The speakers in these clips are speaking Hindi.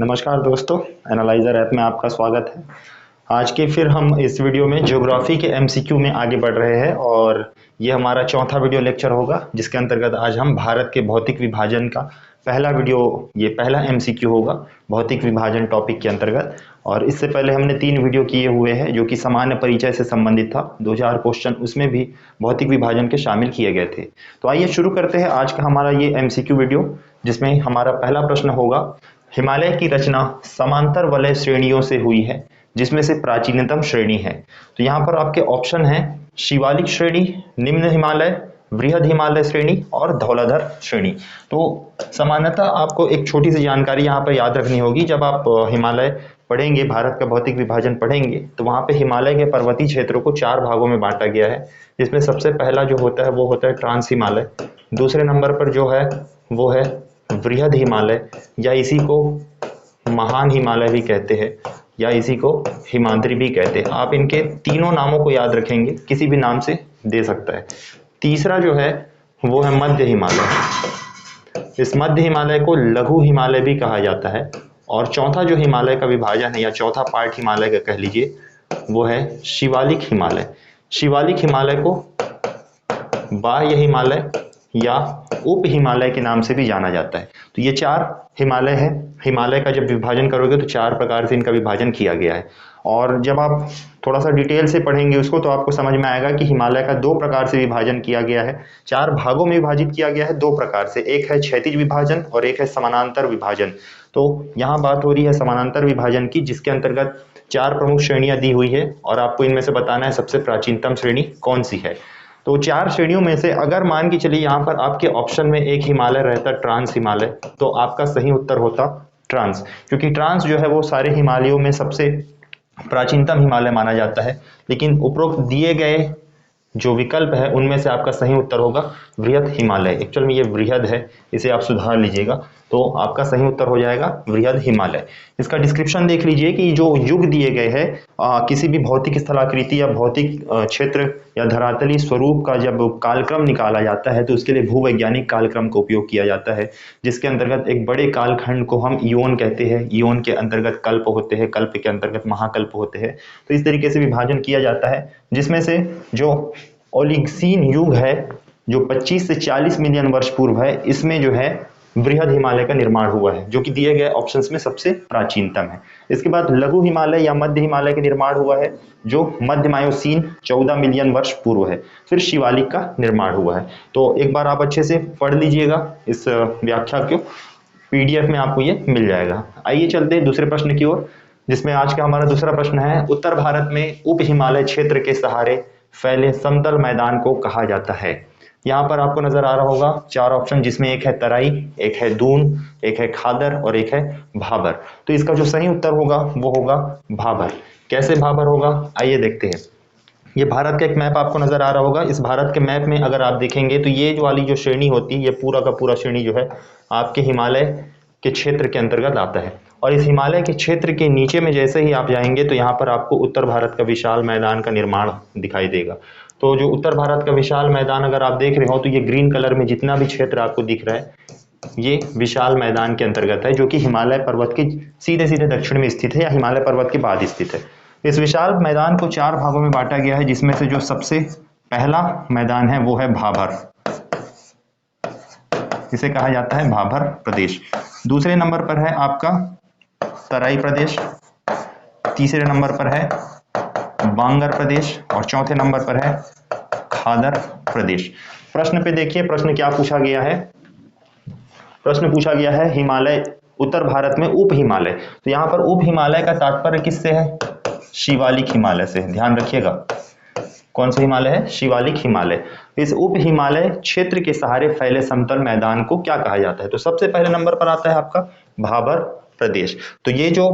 नमस्कार दोस्तों, एनालाइजर ऐप में आपका स्वागत है। आज के फिर हम इस वीडियो में ज्योग्राफी के एमसीक्यू में आगे बढ़ रहे हैं और ये हमारा चौथा वीडियो लेक्चर होगा, जिसके अंतर्गत आज हम भारत के भौतिक विभाजन का पहला एमसीक्यू होगा भौतिक विभाजन टॉपिक के अंतर्गत। और इससे पहले हमने 3 वीडियो किए हुए हैं जो कि सामान्य परिचय से संबंधित था। 2-4 क्वेश्चन उसमें भी भौतिक विभाजन के शामिल किए गए थे। तो आइए शुरू करते हैं आज का हमारा ये एमसीक्यू वीडियो, जिसमें हमारा पहला प्रश्न होगा, हिमालय की रचना समांतर वलय श्रेणियों से हुई है जिसमें से प्राचीनतम श्रेणी है। तो यहाँ पर आपके ऑप्शन हैं शिवालिक श्रेणी, निम्न हिमालय, बृहद हिमालय श्रेणी और धौलाधर श्रेणी। तो सामान्यतः आपको एक छोटी सी जानकारी यहाँ पर याद रखनी होगी। जब आप हिमालय पढ़ेंगे, भारत का भौतिक विभाजन पढ़ेंगे, तो वहाँ पे हिमालय के पर्वतीय क्षेत्रों को 4 भागों में बांटा गया है, जिसमें सबसे पहला जो होता है वो होता है ट्रांस हिमालय। दूसरे नंबर पर जो है वो है बृहद हिमालय, या इसी को महान हिमालय भी कहते हैं, या इसी को हिमाद्री भी कहते हैं। आप इनके तीनों नामों को याद रखेंगे, किसी भी नाम से दे सकता है। तीसरा जो है वो है मध्य हिमालय। इस मध्य हिमालय को लघु हिमालय भी कहा जाता है। और चौथा जो हिमालय का विभाजन है, या चौथा पार्ट हिमालय का कह लीजिए, वो है शिवालिक हिमालय। शिवालिक हिमालय को बाह्य हिमालय या उप हिमालय के नाम से भी जाना जाता है। तो ये 4 हिमालय है। हिमालय का जब विभाजन करोगे तो 4 प्रकार से इनका विभाजन किया गया है। और जब आप थोड़ा सा डिटेल से पढ़ेंगे उसको, तो आपको समझ में आएगा कि हिमालय का 2 प्रकार से विभाजन किया गया है। 4 भागों में विभाजित किया गया है 2 प्रकार से, एक है क्षैतिज विभाजन और एक है समानांतर विभाजन। तो यहाँ बात हो रही है समानांतर विभाजन की, जिसके अंतर्गत 4 प्रमुख श्रेणियां दी हुई है और आपको इनमें से बताना है सबसे प्राचीनतम श्रेणी कौन सी है। तो 4 श्रेणियों में से अगर मान के चलिए यहाँ पर आपके ऑप्शन में एक हिमालय रहता ट्रांस हिमालय, तो आपका सही उत्तर होता ट्रांस, क्योंकि ट्रांस जो है वो सारे हिमालयों में सबसे प्राचीनतम हिमालय माना जाता है। लेकिन उपरोक्त दिए गए जो विकल्प है उनमें से आपका सही उत्तर होगा बृहद हिमालय। एक्चुअल में ये बृहद है, इसे आप सुधार लीजिएगा, तो आपका सही उत्तर हो जाएगा बृहद हिमालय। इसका डिस्क्रिप्शन देख लीजिए कि जो युग दिए गए हैं किसी भी भौतिक स्थलाकृति या भौतिक क्षेत्र या धरातलीय स्वरूप का जब कालक्रम निकाला जाता है तो उसके लिए भूवैज्ञानिक कालक्रम का उपयोग किया जाता है, जिसके अंतर्गत एक बड़े कालखंड को हम ईओन कहते हैं। ईओन के अंतर्गत कल्प होते हैं, कल्प के अंतर्गत महाकल्प होते हैं। तो इस तरीके से विभाजन किया जाता है, जिसमें से जो ओलिगसीन युग है जो 25 से 40 मिलियन वर्ष पूर्व है, इसमें जो है बृहद हिमालय का निर्माण हुआ है, जो कि दिए गए ऑप्शंस में सबसे प्राचीनतम है। इसके बाद लघु हिमालय या मध्य हिमालय का निर्माण हुआ है, जो मध्य मायोसीन 14 मिलियन वर्ष पूर्व है। फिर शिवालिक का निर्माण हुआ है। तो एक बार आप अच्छे से पढ़ लीजिएगा इस व्याख्या को, पीडीएफ में आपको ये मिल जाएगा। आइए चलते हैं दूसरे प्रश्न की ओर, जिसमें आज का हमारा दूसरा प्रश्न है, उत्तर भारत में उप हिमालय क्षेत्र के सहारे फैले समतल मैदान को कहा जाता है। यहाँ पर आपको नजर आ रहा होगा 4 ऑप्शन, जिसमें एक है तराई, एक है दून, एक है खादर और एक है भाबर। तो इसका जो सही उत्तर होगा वो होगा भाबर। कैसे भाबर होगा, आइए देखते हैं। ये भारत का एक मैप आपको नजर आ रहा होगा। इस भारत के मैप में अगर आप देखेंगे तो ये जो वाली जो श्रेणी होती है, ये पूरा का पूरा श्रेणी जो है आपके हिमालय के क्षेत्र के अंतर्गत आता है। और इस हिमालय के क्षेत्र के नीचे में जैसे ही आप जाएंगे तो यहाँ पर आपको उत्तर भारत का विशाल मैदान का निर्माण दिखाई देगा। तो जो उत्तर भारत का विशाल मैदान अगर आप देख रहे हो, तो ये ग्रीन कलर में जितना भी क्षेत्र आपको दिख रहा है, ये विशाल मैदान के अंतर्गत है, जो कि हिमालय पर्वत के सीधे सीधे दक्षिण में स्थित है या हिमालय पर्वत के बाद स्थित है। इस विशाल मैदान को 4 भागों में बांटा गया है, जिसमें से जो सबसे पहला मैदान है वो है भाबर, इसे कहा जाता है भाबर प्रदेश। दूसरे नंबर पर है आपका तराई प्रदेश, तीसरे नंबर पर है बांगर प्रदेश और चौथे नंबर पर है खादर प्रदेश। प्रश्न पे देखिए, प्रश्न क्या पूछा गया है। प्रश्न पूछा गया है हिमालय, उत्तर भारत में उप हिमालय। तो यहाँ पर उप हिमालय का तात्पर्य किससे है, शिवालिक हिमालय से। ध्यान रखिएगा, कौन सा हिमालय है, शिवालिक हिमालय। इस उप हिमालय क्षेत्र के सहारे फैले समतल मैदान को क्या कहा जाता है। तो सबसे पहले नंबर पर आता है आपका भाबर प्रदेश। तो ये जो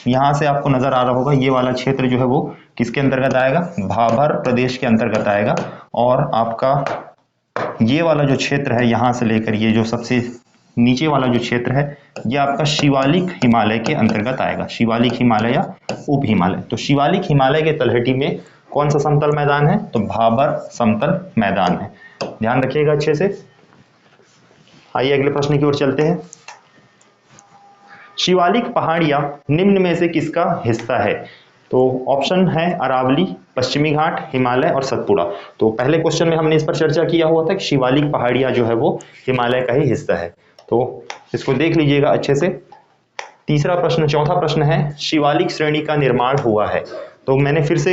यहां से आपको नजर आ रहा होगा, ये वाला क्षेत्र जो है वो किसके अंतर्गत आएगा, भाबर प्रदेश के अंतर्गत आएगा। और आपका ये वाला जो क्षेत्र है, यहां से लेकर ये जो सबसे नीचे वाला जो क्षेत्र है, ये आपका शिवालिक हिमालय के अंतर्गत आएगा। शिवालिक हिमालय या उप हिमालय। तो शिवालिक हिमालय के तलहटी में कौन सा समतल मैदान है, तो भाबर समतल मैदान है। ध्यान रखिएगा अच्छे से। आइए अगले प्रश्न की ओर चलते हैं। शिवालिक पहाड़ियां निम्न में से किसका हिस्सा है? तो ऑप्शन है अरावली, पश्चिमी घाट, हिमालय और सतपुड़ा। तो पहले क्वेश्चन में हमने इस पर चर्चा किया हुआ था कि शिवालिक पहाड़ियां जो है वो हिमालय का ही हिस्सा है। तो इसको देख लीजिएगा अच्छे से। तीसरा प्रश्न, चौथा प्रश्न है शिवालिक श्रेणी का निर्माण हुआ है। तो मैंने फिर से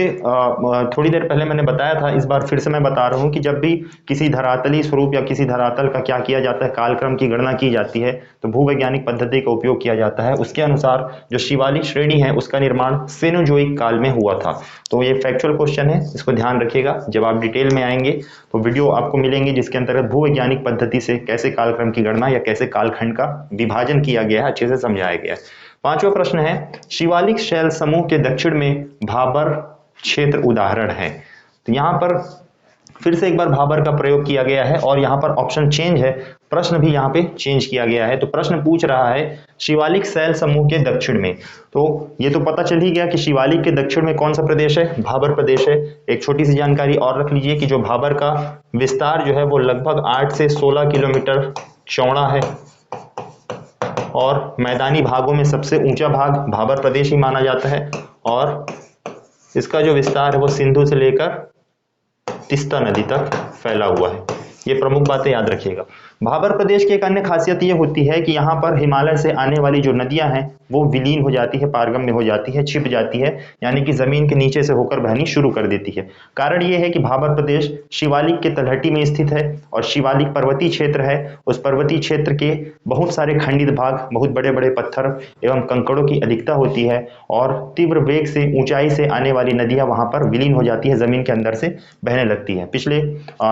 थोड़ी देर पहले मैंने बताया था, इस बार फिर से मैं बता रहा हूं कि जब भी किसी धरातली स्वरूप या किसी धरातल का क्या किया जाता है, कालक्रम की गणना की जाती है, तो भूवैज्ञानिक पद्धति का उपयोग किया जाता है। उसके अनुसार जो शिवालिक श्रेणी है उसका निर्माण सेनोजोइक काल में हुआ था। तो ये फैक्चुअल क्वेश्चन है, इसको ध्यान रखिएगा। जब आप डिटेल में आएंगे तो वीडियो आपको मिलेंगे जिसके अंतर्गत भूवैज्ञानिक पद्धति से कैसे कालक्रम की गणना या कैसे कालखंड का विभाजन किया गया है अच्छे से समझाया गया है। पांचवा प्रश्न है शिवालिक शैल समूह के दक्षिण में भाबर क्षेत्र उदाहरण है। तो यहां पर फिर से एक बार भाबर का प्रयोग किया गया है और यहां पर ऑप्शन चेंज है, प्रश्न भी यहां पे चेंज किया गया है। तो प्रश्न पूछ रहा है शिवालिक शैल समूह के दक्षिण में। तो ये तो पता चल ही गया कि शिवालिक के दक्षिण में कौन सा प्रदेश है, भाबर प्रदेश है। एक छोटी सी जानकारी और रख लीजिए कि जो भाबर का विस्तार जो है वो लगभग 8 से 16 किलोमीटर चौड़ा है और मैदानी भागों में सबसे ऊंचा भाग भाबर प्रदेश ही माना जाता है और इसका जो विस्तार है वो सिंधु से लेकर तीस्ता नदी तक फैला हुआ है। ये प्रमुख बातें याद रखिएगा। भाबर प्रदेश की एक अन्य खासियत ये होती है कि यहाँ पर हिमालय से आने वाली जो नदियां हैं वो विलीन हो जाती है, पारगम्य हो जाती है, छिप जाती है, यानी कि जमीन के नीचे से होकर बहनी शुरू कर देती है। कारण ये है कि भाबर प्रदेश शिवालिक के तलहटी में स्थित है और शिवालिक पर्वतीय क्षेत्र है। उस पर्वतीय क्षेत्र के बहुत सारे खंडित भाग, बहुत बड़े बड़े पत्थर एवं कंकड़ों की अधिकता होती है और तीव्र वेग से ऊंचाई से आने वाली नदियां वहां पर विलीन हो जाती है, जमीन के अंदर से बहने लगती है। पिछले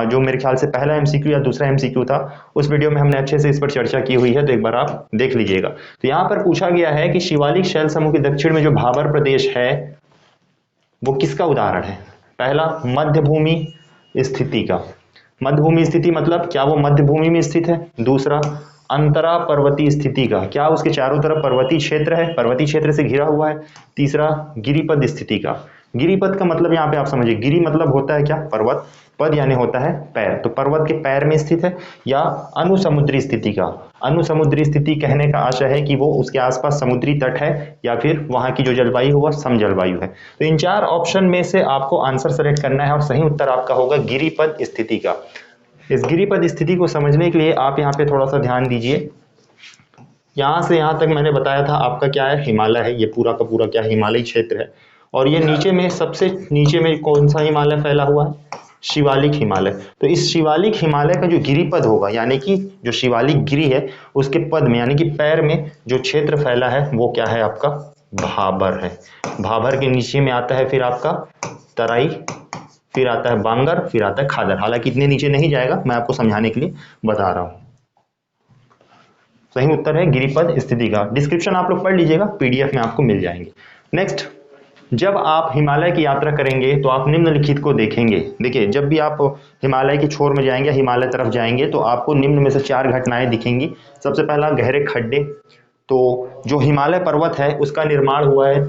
जो मेरे ख्याल से पहला एमसीक्यू या दूसरा एमसीक्यू था उस वीडियो में हमने अच्छे से इस पर चर्चा की हुई है, तो एक बार आप देख लीजिएगा। तो यहाँ पर पूछा गया है कि शिवालिक शैल समूह के दक्षिण में जो भाबर प्रदेश है वो किसका उदाहरण है? पहला, मध्य भूमि स्थिति का। मध्य भूमि स्थिति मतलब क्या वो मध्य भूमि में स्थित है? दूसरा, अंतरा पर्वतीय स्थिति का, क्या उसके चारों तरफ पर्वतीय क्षेत्र है, पर्वतीय क्षेत्र से घिरा हुआ है? तीसरा, गिरिपद स्थिति का। गिरिपद का मतलब यहाँ पे आप समझिए, गिरी मतलब होता है क्या? पर्वत, पद यानी होता है पैर, तो पर्वत के पैर में स्थित है। या अनुसमुद्री स्थिति का, अनुसमुद्री स्थिति कहने का आशय है कि वो उसके आसपास समुद्री तट है या फिर वहां की जो जलवायु हुआ सम जलवायु है। तो इन चार ऑप्शन में से आपको आंसर सेलेक्ट करना है और सही उत्तर आपका होगा गिरिपद स्थिति का। इस गिरिपद स्थिति को समझने के लिए आप यहाँ पे थोड़ा सा ध्यान दीजिए। यहाँ से यहाँ तक मैंने बताया था आपका क्या है, हिमालय है, ये पूरा का पूरा क्या हिमालयी क्षेत्र है। और ये नीचे में, सबसे नीचे में कौन सा हिमालय फैला हुआ है? शिवालिक हिमालय। तो इस शिवालिक हिमालय का जो गिरिपद होगा, यानी कि जो शिवालिक गिरी है उसके पद में यानी कि पैर में जो क्षेत्र फैला है वो क्या है? आपका भाबर है। भाबर के नीचे में आता है फिर आपका तराई, फिर आता है बांगर, फिर आता है खादर। हालांकि इतने नीचे नहीं जाएगा, मैं आपको समझाने के लिए बता रहा हूं। सही उत्तर है गिरिपद स्थिति का। डिस्क्रिप्शन आप लोग पढ़ लीजिएगा, पीडीएफ में आपको मिल जाएंगे। नेक्स्ट, जब आप हिमालय की यात्रा करेंगे तो आप निम्नलिखित को देखेंगे। देखिए, जब भी आप हिमालय की छोर में जाएंगे, हिमालय तरफ जाएंगे तो आपको निम्न में से 4 घटनाएं दिखेंगी। सबसे पहला, गहरे खड्डे। तो जो हिमालय पर्वत है उसका निर्माण हुआ है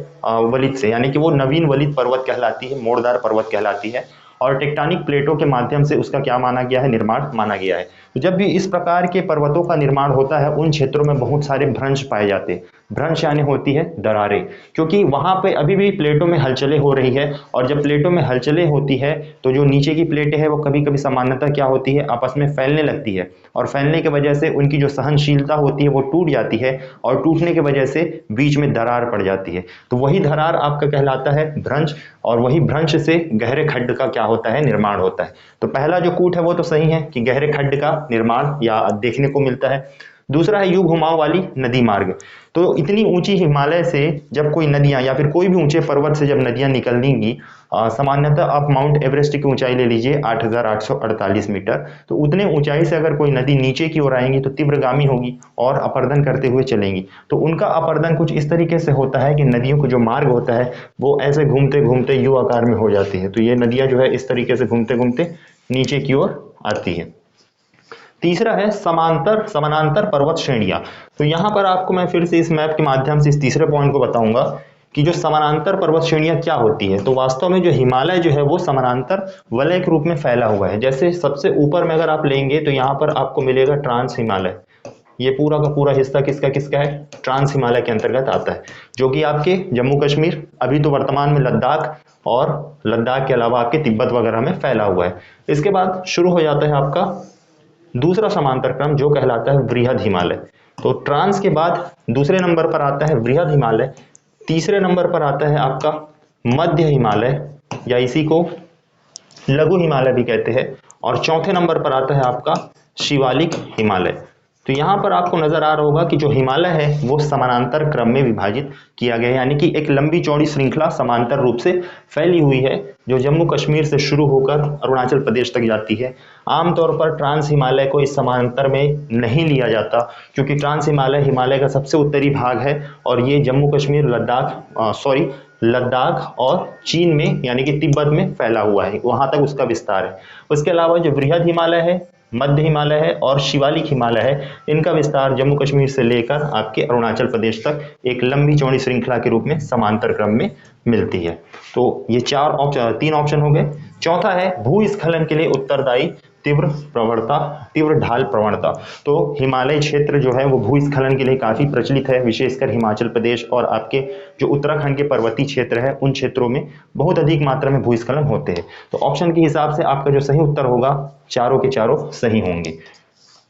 वलित से, यानी कि वो नवीन वलित पर्वत कहलाती है, मोड़दार पर्वत कहलाती है और टेक्टोनिक प्लेटों के माध्यम से उसका क्या माना गया है? निर्माण माना गया है। तो जब भी इस प्रकार के पर्वतों का निर्माण होता है उन क्षेत्रों में बहुत सारे भ्रंश पाए जाते हैं। भ्रंश यानी होती है दरारें, क्योंकि वहां पे अभी भी प्लेटों में हलचलें हो रही है और जब प्लेटों में हलचलें होती है तो जो नीचे की प्लेटें हैं वो कभी कभी सामान्यतः क्या होती है? आपस में फैलने लगती है और फैलने की वजह से उनकी जो सहनशीलता होती है वो टूट जाती है और टूटने की वजह से बीच में दरार पड़ जाती है। तो वही दरार आपका कहलाता है भ्रंश और वही भ्रंश से गहरे खड्ड का क्या होता है? निर्माण होता है। तो पहला जो कूट है वो तो सही है कि गहरे खड्ड का निर्माण या देखने को मिलता है। दूसरा है यू घुमाव वाली नदी मार्ग। तो इतनी ऊंची हिमालय से जब कोई नदियां या फिर कोई भी ऊंचे पर्वत से जब नदियां निकलेंगी, सामान्यतः आप माउंट एवरेस्ट की ऊंचाई ले लीजिए 8,848 मीटर, तो उतने ऊंचाई से अगर कोई नदी नीचे की ओर आएंगी तो तीव्रगामी होगी और अपर्दन करते हुए चलेंगी। तो उनका अपर्दन कुछ इस तरीके से होता है कि नदियों को जो मार्ग होता है वो ऐसे घूमते घूमते यू आकार में हो जाती है। तो ये नदियां जो है इस तरीके से घूमते घूमते नीचे की ओर आती है। तीसरा है समानांतर पर्वत श्रेणियां। तो यहां पर आपको मैं फिर से इस मैप के माध्यम से इस तीसरे पॉइंट को बताऊंगा कि जो समानांतर पर्वत श्रेणियां क्या होती है। तो वास्तव में जो हिमालय जो है वो समानांतर वलय के रूप में फैला हुआ है। जैसे सबसे ऊपर में अगर आप लेंगे तो यहाँ पर आपको मिलेगा ट्रांस हिमालय, ये पूरा का पूरा हिस्सा किसका किसका है, ट्रांस हिमालय के अंतर्गत आता है, जो कि आपके जम्मू कश्मीर, अभी तो वर्तमान में लद्दाख, और लद्दाख के अलावा आपके तिब्बत वगैरह में फैला हुआ है। इसके बाद शुरू हो जाता है आपका दूसरा समांतर क्रम जो कहलाता है वृहद हिमालय। तो ट्रांस के बाद दूसरे नंबर पर आता है वृहद हिमालय, तीसरे नंबर पर आता है आपका मध्य हिमालय या इसी को लघु हिमालय भी कहते हैं, और चौथे नंबर पर आता है आपका शिवालिक हिमालय। तो यहाँ पर आपको नजर आ रहा होगा कि जो हिमालय है वो समानांतर क्रम में विभाजित किया गया है, यानी कि एक लंबी चौड़ी श्रृंखला समांतर रूप से फैली हुई है जो जम्मू कश्मीर से शुरू होकर अरुणाचल प्रदेश तक जाती है। आमतौर पर ट्रांस हिमालय को इस समांतर में नहीं लिया जाता, क्योंकि ट्रांस हिमालय हिमालय का सबसे उत्तरी भाग है और ये जम्मू कश्मीर लद्दाख और चीन में यानी कि तिब्बत में फैला हुआ है, वहां तक उसका विस्तार है। उसके अलावा जो वृहद हिमालय है, मध्य हिमालय है और शिवालिक हिमालय है, इनका विस्तार जम्मू कश्मीर से लेकर आपके अरुणाचल प्रदेश तक एक लंबी चौड़ी श्रृंखला के रूप में समांतर क्रम में मिलती है। तो ये तीन ऑप्शन हो गए। चौथा है भूस्खलन के लिए उत्तरदायी तीव्र ढाल प्रवणता। तो हिमालय क्षेत्र जो है वो भूस्खलन के लिए काफी प्रचलित है, विशेषकर हिमाचल प्रदेश और आपके जो उत्तराखंड के पर्वतीय क्षेत्र है उन क्षेत्रों में बहुत अधिक मात्रा में भूस्खलन होते हैं। तो ऑप्शन के हिसाब से आपका जो सही उत्तर होगा चारों के चारों सही होंगे।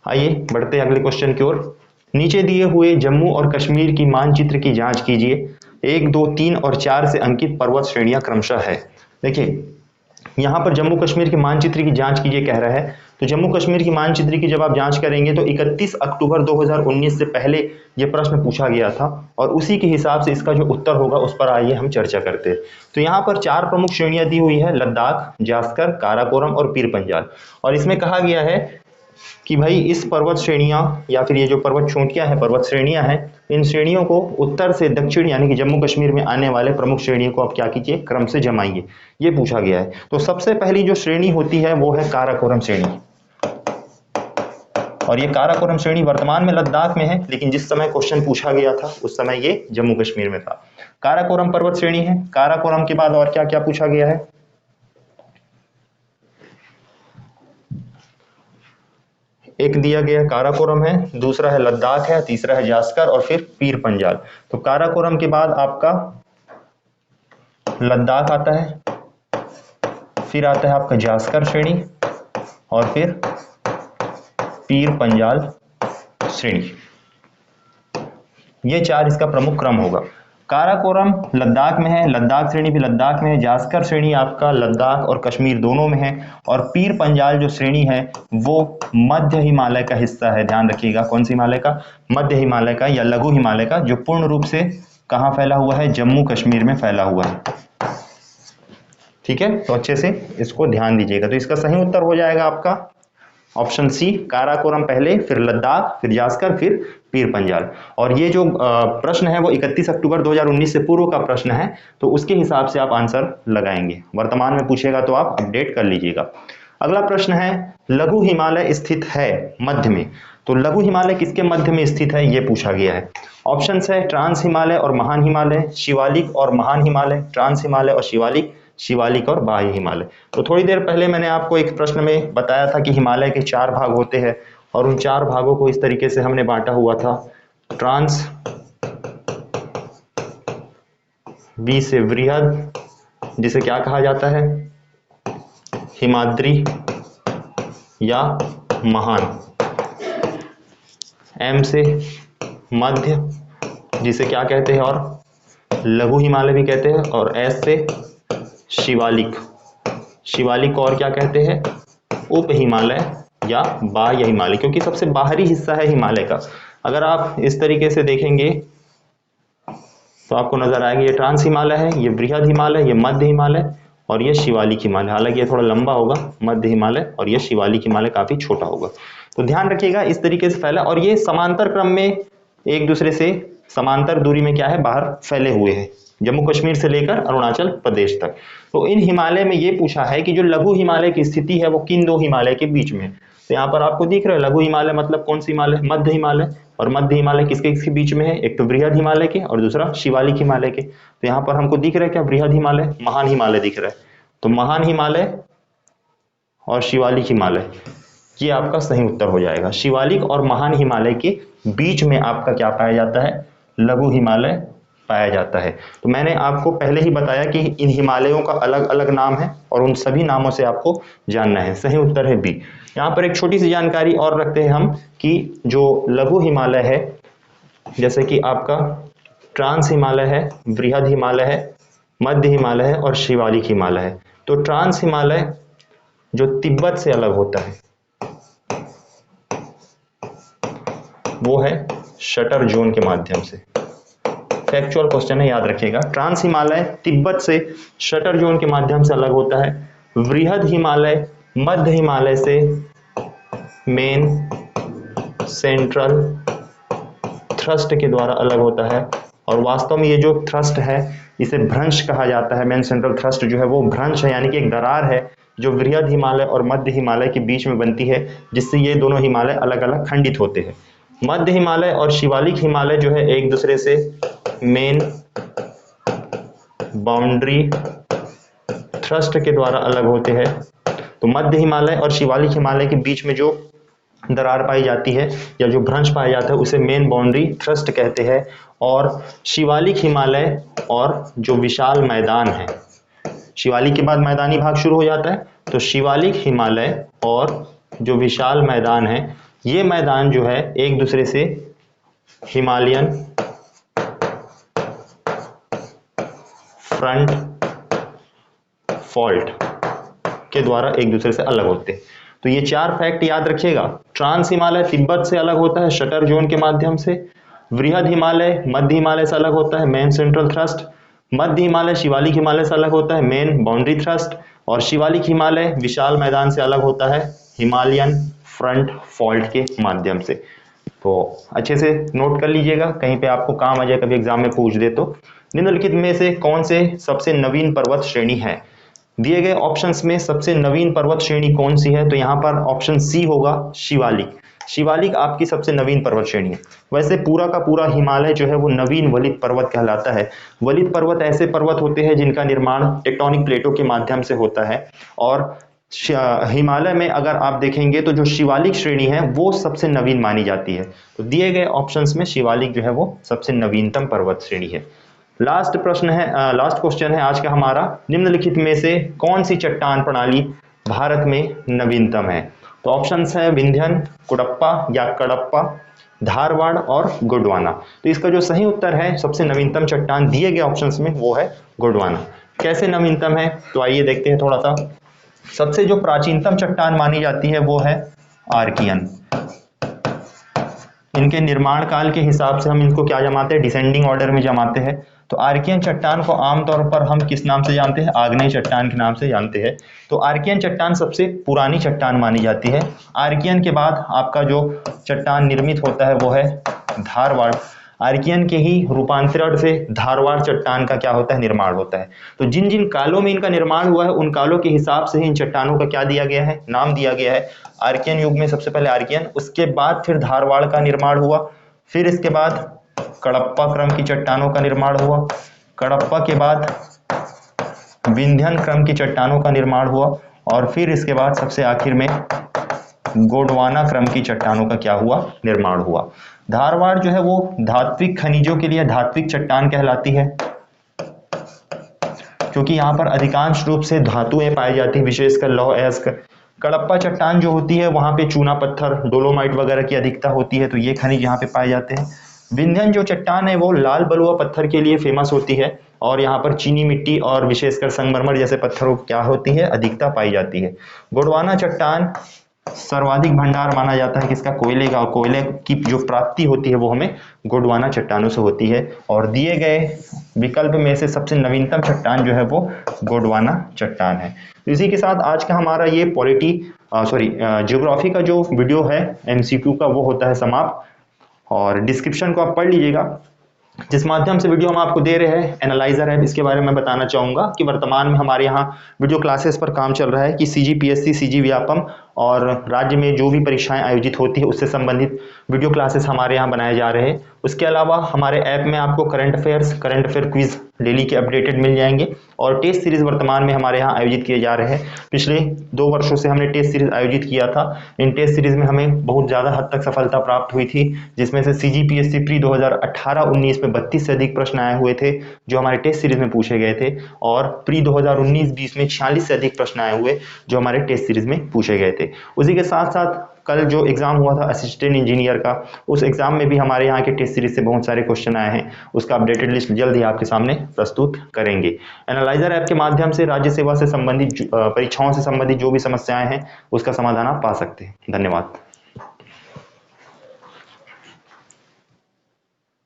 आइए बढ़ते हैं अगले क्वेश्चन की ओर। नीचे दिए हुए जम्मू और कश्मीर की मानचित्र की जांच कीजिए। 1, 2, 3 और 4 से अंकित पर्वत श्रेणियां क्रमशः है। देखिए यहाँ पर जम्मू कश्मीर के मानचित्र की जांच कीजिए कह रहा है, तो जम्मू कश्मीर की मानचित्र की जब आप जांच करेंगे तो 31 अक्टूबर 2019 से पहले यह प्रश्न पूछा गया था और उसी के हिसाब से इसका जो उत्तर होगा उस पर आइए हम चर्चा करते हैं। तो यहाँ पर 4 प्रमुख श्रेणियां दी हुई है, लद्दाख, जास्कर, काराकोरम और पीर पंजाल, और इसमें कहा गया है कि भाई इस पर्वत श्रेणियां या फिर ये जो पर्वत चोटियां हैं, पर्वत श्रेणियां हैं, इन श्रेणियों को उत्तर से दक्षिण यानी कि जम्मू कश्मीर में आने वाले प्रमुख श्रेणियों को आप क्या कीजिए, क्रम से जमाइए, ये पूछा गया है। तो सबसे पहली जो श्रेणी होती है वो है काराकोरम श्रेणी, और ये काराकोरम श्रेणी वर्तमान में लद्दाख में है, लेकिन जिस समय क्वेश्चन पूछा गया था उस समय ये जम्मू कश्मीर में था। काराकोरम पर्वत श्रेणी है। काराकोरम के बाद और क्या क्या पूछा गया है, एक दिया गया काराकोरम है, दूसरा है लद्दाख है, तीसरा है जास्कर और फिर पीर पंजाल। तो काराकोरम के बाद आपका लद्दाख आता है, फिर आता है आपका जास्कर श्रेणी और फिर पीर पंजाल श्रेणी। ये 4 इसका प्रमुख क्रम होगा। काराकोरम लद्दाख में है, लद्दाख श्रेणी भी लद्दाख में है, जास्कर श्रेणी आपका लद्दाख और कश्मीर दोनों में है, और पीर पंजाल जो श्रेणी है वो मध्य हिमालय का हिस्सा है। ध्यान रखिएगा कौन सी हिमालय का, मध्य हिमालय का या लघु हिमालय का, जो पूर्ण रूप से कहाँ फैला हुआ है, जम्मू कश्मीर में फैला हुआ है। ठीक है, तो अच्छे से इसको ध्यान दीजिएगा। तो इसका सही उत्तर हो जाएगा आपका ऑप्शन सी, काराकोरम पहले, फिर लद्दाख, फिर जास्कर, फिर पीर पंजाल। और ये जो प्रश्न है वो 31 अक्टूबर 2019 से पूर्व का प्रश्न है, तो उसके हिसाब से आप आंसर लगाएंगे। वर्तमान में पूछेगा तो आप अपडेट कर लीजिएगा। अगला प्रश्न है, लघु हिमालय स्थित है मध्य में। तो लघु हिमालय किसके मध्य में स्थित है ये पूछा गया है। ऑप्शंस है ट्रांस हिमालय और महान हिमालय, शिवालिक और महान हिमालय, ट्रांस हिमालय और शिवालिक, शिवालिक और बाह्य हिमालय। तो थोड़ी देर पहले मैंने आपको एक प्रश्न में बताया था कि हिमालय के 4 भाग होते हैं और उन 4 भागों को इस तरीके से हमने बांटा हुआ था। ट्रांस, बी से वृहद जिसे क्या कहा जाता है, हिमाद्री या महान, एम से मध्य जिसे क्या कहते हैं और लघु हिमालय भी कहते हैं, और एस से शिवालिक, शिवालिक को और क्या कहते हैं, उप हिमालय या बाह्य हिमालय, क्योंकि सबसे बाहरी हिस्सा है हिमालय का। अगर आप इस तरीके से देखेंगे तो आपको नजर आएगा ये ट्रांस हिमालय है, ये बृहद हिमालय, ये मध्य हिमालय और ये शिवालिक हिमालय। हालांकि ये थोड़ा लंबा होगा मध्य हिमालय, और ये शिवालिक हिमालय काफी छोटा होगा। तो ध्यान रखिएगा इस तरीके से फैला, और ये समांतर क्रम में एक दूसरे से समांतर दूरी में क्या है, बाहर फैले हुए हैं, जम्मू कश्मीर से लेकर अरुणाचल प्रदेश तक। तो इन हिमालय में ये पूछा है कि जो लघु हिमालय की स्थिति है वो किन 2 हिमालय के बीच में। तो यहाँ पर आपको दिख रहा है लघु हिमालय मतलब कौन सी हिमालय, मध्य हिमालय, और मध्य हिमालय किसके किसके बीच में है, एक तो बृहद हिमालय के और दूसरा शिवालिक हिमालय के। तो यहाँ पर हमको दिख रहा है क्या, बृहद हिमालय, महान हिमालय दिख रहा है। तो महान हिमालय और शिवालिक हिमालय, ये आपका सही उत्तर हो जाएगा। शिवालिक और महान हिमालय के बीच में आपका क्या पाया जाता है, लघु हिमालय पाया जाता है। तो मैंने आपको पहले ही बताया कि इन हिमालयों का अलग अलग नाम है और उन सभी नामों से आपको जानना है। सही उत्तर है बी। यहाँ पर एक छोटी सी जानकारी और रखते हैं हम कि जो लघु हिमालय है, जैसे कि आपका ट्रांस हिमालय है, बृहद हिमालय है, मध्य हिमालय है और शिवालिक हिमालय है। तो ट्रांस हिमालय जो तिब्बत से अलग होता है वो है शटर जोन के माध्यम से। फैक्चुअल क्वेश्चन है, याद रखिएगा। ट्रांस हिमालय तिब्बत से शटर जोन के माध्यम से अलग होता है। बृहद हिमालय मध्य हिमालय से मेन सेंट्रल थ्रस्ट के द्वारा अलग होता है। और वास्तव में ये जो थ्रस्ट है इसे भ्रंश कहा जाता है। मेन सेंट्रल थ्रस्ट जो है वो भ्रंश है, यानी कि एक दरार है जो बृहद हिमालय और मध्य हिमालय के बीच में बनती है, जिससे ये दोनों हिमालय अलग अलग खंडित होते हैं। मध्य हिमालय और शिवालिक हिमालय जो है एक दूसरे से मेन बाउंड्री थ्रस्ट के द्वारा अलग होते हैं। तो मध्य हिमालय और शिवालिक हिमालय के बीच में जो दरार पाई जाती है या जो भ्रंश पाया जाता है उसे मेन बाउंड्री थ्रस्ट कहते हैं। और शिवालिक हिमालय और जो विशाल मैदान है, शिवालिक के बाद मैदानी भाग शुरू हो जाता है, तो शिवालिक हिमालय और जो विशाल मैदान है, ये मैदान जो है एक दूसरे से हिमालयन फ्रंट फॉल्ट के द्वारा एक दूसरे से अलग होते हैं। तो ये चार फैक्ट याद रखिएगा। ट्रांस हिमालय तिब्बत से अलग होता है शटर जोन के माध्यम से। बृहद हिमालय मध्य हिमालय से अलग होता है मेन सेंट्रल थ्रस्ट। मध्य हिमालय शिवालिक हिमालय से अलग होता है मेन बाउंड्री थ्रस्ट। और शिवालिक हिमालय विशाल मैदान से अलग होता है हिमालयन फ्रंट फॉल्ट के माध्यम से। तो अच्छे से नोट कर लीजिएगा, कहीं पे आपको काम आ जाए, कभी एग्जाम में पूछ दे तो। निम्नलिखित में से कौन से सबसे नवीन पर्वत श्रेणी है? दिए गए ऑप्शंस में सबसे नवीन पर्वत श्रेणी कौन सी है? तो यहाँ पर ऑप्शन सी होगा शिवालिक। शिवालिक आपकी सबसे नवीन पर्वत श्रेणी है। वैसे पूरा का पूरा हिमालय जो है वो नवीन वलित पर्वत कहलाता है। वलित पर्वत ऐसे पर्वत होते हैं जिनका निर्माण टेक्टोनिक प्लेटों के माध्यम से होता है। और हिमालय में अगर आप देखेंगे तो जो शिवालिक श्रेणी है वो सबसे नवीन मानी जाती है। तो दिए गए ऑप्शंस में शिवालिक जो है वो सबसे नवीनतम पर्वत श्रेणी है। लास्ट प्रश्न है, लास्ट क्वेश्चन है आज का हमारा, निम्नलिखित में से कौन सी चट्टान प्रणाली भारत में नवीनतम है? तो ऑप्शंस है विंध्यन, कुडप्पा या कडप्पा, धारवाड़ और गोंडवाना। तो इसका जो सही उत्तर है, सबसे नवीनतम चट्टान दिए गए ऑप्शंस में वो है गोंडवाना। कैसे नवीनतम है तो आइए देखते हैं थोड़ा सा। सबसे जो प्राचीनतम चट्टान मानी जाती है वो है आर्कियन। इनके निर्माण काल के हिसाब से हम इनको क्या जमाते हैं, डिसेंडिंग ऑर्डर में जमाते हैं। तो आर्कियन चट्टान को आमतौर पर हम किस नाम से जानते हैं? आग्नेय चट्टान के नाम से जानते हैं। तो आर्कियन चट्टान सबसे पुरानी चट्टान मानी जाती है। आर्कियन के बाद आपका जो चट्टान निर्मित होता है वो है धारवाड़। आर्कियन के ही रूपांतरण से धारवाड़ चट्टान का क्या होता है, निर्माण होता है। तो जिन जिन कालों में इनका निर्माण हुआ है उन कालों के हिसाब से ही इन चट्टानों का क्या दिया गया है, नाम दिया गया है। आर्कियन युग में सबसे पहले आर्कियन, उसके बाद फिर धारवाड़ का निर्माण हुआ, फिर इसके बाद कडप्पा क्रम की चट्टानों का निर्माण हुआ, कडप्पा के बाद विंध्यन क्रम की चट्टानों का निर्माण हुआ, और फिर इसके बाद सबसे आखिर में गोंडवाना क्रम की चट्टानों का क्या हुआ, निर्माण हुआ। धारवाड़ जो है वो धात्विक खनिजों के लिए धात्विक चट्टान कहलाती है, क्योंकि यहाँ पर अधिकांश रूप से धातुएं पाई जाती है, विशेषकर लौह अयस्क। कडप्पा चट्टान जो होती है वहां पे चूना पत्थर, डोलोमाइट वगैरह की अधिकता होती है, तो ये खनिज यहाँ पे पाए जाते हैं। विंध्यन जो चट्टान है वो लाल बलुआ पत्थर के लिए फेमस होती है, और यहाँ पर चीनी मिट्टी और विशेषकर संगमरमर जैसे पत्थरों क्या होती है, अधिकता पाई जाती है। गोंडवाना चट्टान सर्वाधिक भंडार माना जाता है किसका, कोयले का, और कोयले की जो प्राप्ति होती है वो हमें गोंडवाना चट्टानों से होती है। और दिए गए विकल्प में से सबसे नवीनतम चट्टान जो है वो गोंडवाना चट्टान है। तो इसी के साथ आज का हमारा ये ज्योग्राफी का जो वीडियो है एमसीक्यू का वो होता है समाप्त। और डिस्क्रिप्शन को आप पढ़ लीजिएगा, जिस माध्यम से वीडियो हम आपको दे रहे हैं एनालाइजर है, इसके बारे में बताना चाहूंगा कि वर्तमान में हमारे यहाँ वीडियो क्लासेस पर काम चल रहा है कि सीजी पीएससी, सीजी व्यापम और राज्य में जो भी परीक्षाएं आयोजित होती है उससे संबंधित वीडियो क्लासेस हमारे यहाँ बनाए जा रहे हैं। उसके अलावा हमारे ऐप में आपको करंट अफेयर क्विज डेली के अपडेटेड मिल जाएंगे और टेस्ट सीरीज वर्तमान में हमारे यहाँ आयोजित किए जा रहे हैं। पिछले 2 वर्षों से हमने टेस्ट सीरीज आयोजित किया था। इन टेस्ट सीरीज में हमें बहुत ज़्यादा हद तक सफलता प्राप्त हुई थी, जिसमें से CGPSC प्री 2018-19 में 32 से अधिक प्रश्न आए हुए थे जो हमारे टेस्ट सीरीज में पूछे गए थे, और प्री 2019-20 में 46 से अधिक प्रश्न आए हुए जो हमारे टेस्ट सीरीज में पूछे गए थे। उसी के साथ साथ कल जो एग्जाम हुआ था असिस्टेंट इंजीनियर का, उस एग्जाम में भी हमारे यहाँ के टेस्ट सीरीज से बहुत सारे क्वेश्चन आए हैं। उसका अपडेटेड लिस्ट जल्द ही आपके सामने प्रस्तुत करेंगे। एनालाइजर ऐप के माध्यम से राज्य सेवा से संबंधित परीक्षाओं से संबंधित जो भी समस्याएं हैं उसका समाधान आप पा सकते हैं। धन्यवाद।